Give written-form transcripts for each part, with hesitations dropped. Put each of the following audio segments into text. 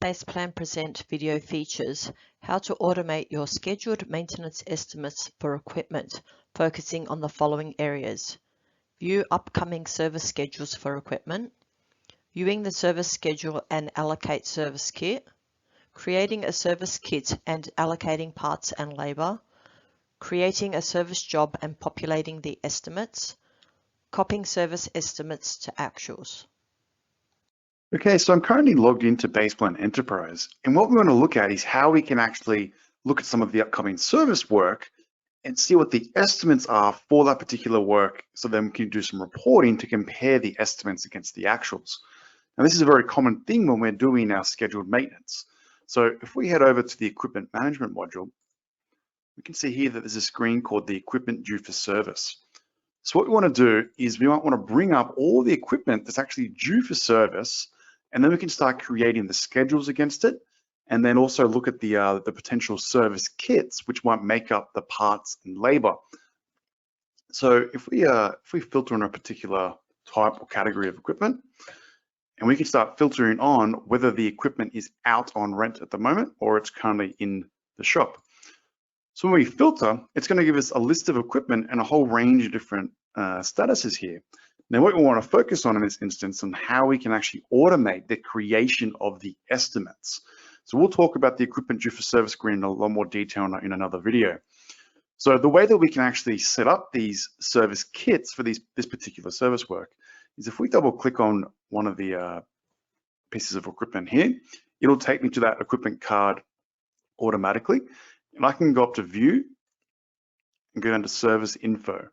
Baseplan present video features how to automate your scheduled maintenance estimates for equipment, focusing on the following areas: view upcoming service schedules for equipment, viewing the service schedule and allocate service kit, creating a service kit and allocating parts and labor, creating a service job and populating the estimates, copying service estimates to actuals. Okay, so I'm currently logged into Baseplan Enterprise, and what we want to look at is how we can actually look at some of the upcoming service work and see what the estimates are for that particular work, so then we can do some reporting to compare the estimates against the actuals. Now, this is a very common thing when we're doing our scheduled maintenance. So if we head over to the equipment management module, we can see here that there's a screen called the equipment due for service. So what we want to do is we might want to bring up all the equipment that's actually due for service, and then we can start creating the schedules against it, and then also look at the potential service kits, which might make up the parts and labor. So if we filter on a particular type or category of equipment, and we can start filtering on whether the equipment is out on rent at the moment or it's currently in the shop. So when we filter, it's going to give us a list of equipment and a whole range of different statuses here. Now, what we want to focus on in this instance on how we can actually automate the creation of the estimates. So we'll talk about the equipment due for service screen in a lot more detail in another video. So the way that we can actually set up these service kits for this particular service work is if we double click on one of the pieces of equipment here, it'll take me to that equipment card automatically. And I can go up to view and go down to service info.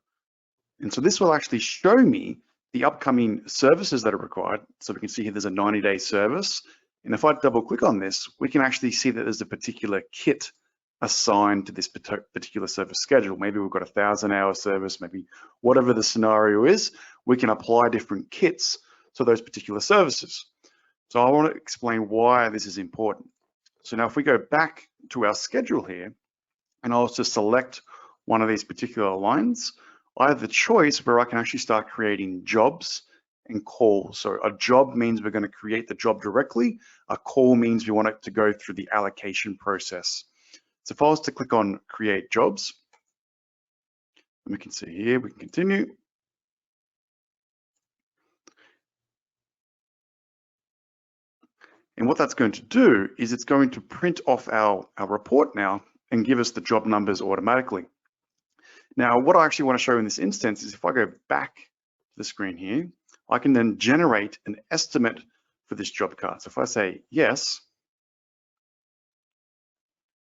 And so this will actually show me the upcoming services that are required. So we can see here there's a 90-day service. And if I double click on this, we can actually see that there's a particular kit assigned to this particular service schedule. Maybe we've got a 1,000-hour service, maybe whatever the scenario is, we can apply different kits to those particular services. So I want to explain why this is important. So now if we go back to our schedule here, and I'll also select one of these particular lines, I have the choice where I can actually start creating jobs and calls. So a job means we're going to create the job directly. A call means we want it to go through the allocation process. So if I was to click on create jobs, and we can see here, we can continue. And what that's going to do is it's going to print off our report now and give us the job numbers automatically. Now, what I actually want to show in this instance is if I go back to the screen here, I can then generate an estimate for this job card. So if I say yes,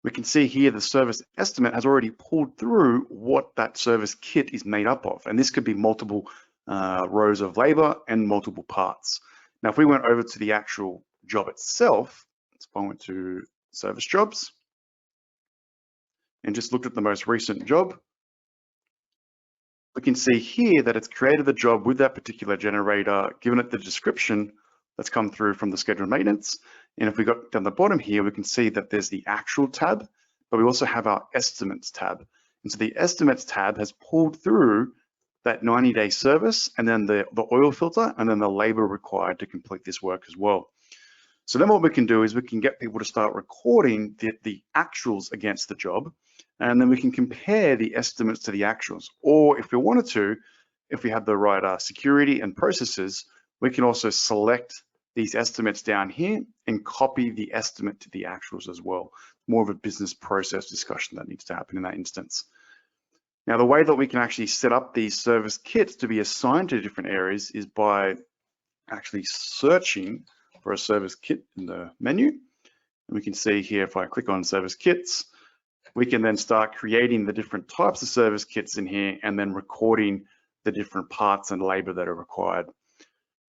we can see here the service estimate has already pulled through what that service kit is made up of. And this could be multiple rows of labor and multiple parts. Now, if we went over to the actual job itself, let's go into service jobs and just looked at the most recent job, we can see here that it's created the job with that particular generator, given it the description that's come through from the scheduled maintenance. And if we got down the bottom here, we can see that there's the actual tab, but we also have our estimates tab. And so the estimates tab has pulled through that 90-day service, and then the oil filter, and then the labor required to complete this work as well. So then what we can do is we can get people to start recording the actuals against the job, and then we can compare the estimates to the actuals. Or if we wanted to, if we have the right security and processes, we can also select these estimates down here and copy the estimate to the actuals as well. More of a business process discussion that needs to happen in that instance. Now, the way that we can actually set up these service kits to be assigned to different areas is by actually searching for a service kit in the menu. And we can see here, if I click on service kits, we can then start creating the different types of service kits in here and then recording the different parts and labor that are required.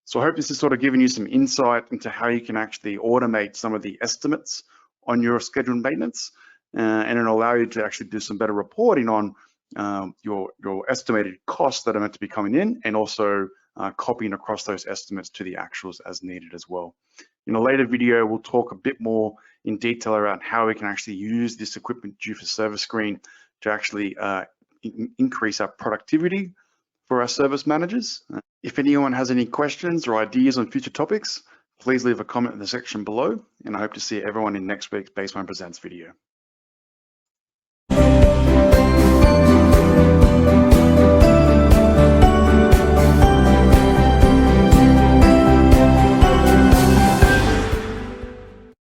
So I hope this is sort of giving you some insight into how you can actually automate some of the estimates on your scheduled maintenance, and it'll allow you to actually do some better reporting on your estimated costs that are meant to be coming in, and also copying across those estimates to the actuals as needed as well. In a later video, we'll talk a bit more in detail around how we can actually use this equipment due for service screen to actually increase our productivity for our service managers. If anyone has any questions or ideas on future topics, please leave a comment in the section below, and I hope to see everyone in next week's Baseplan Presents video.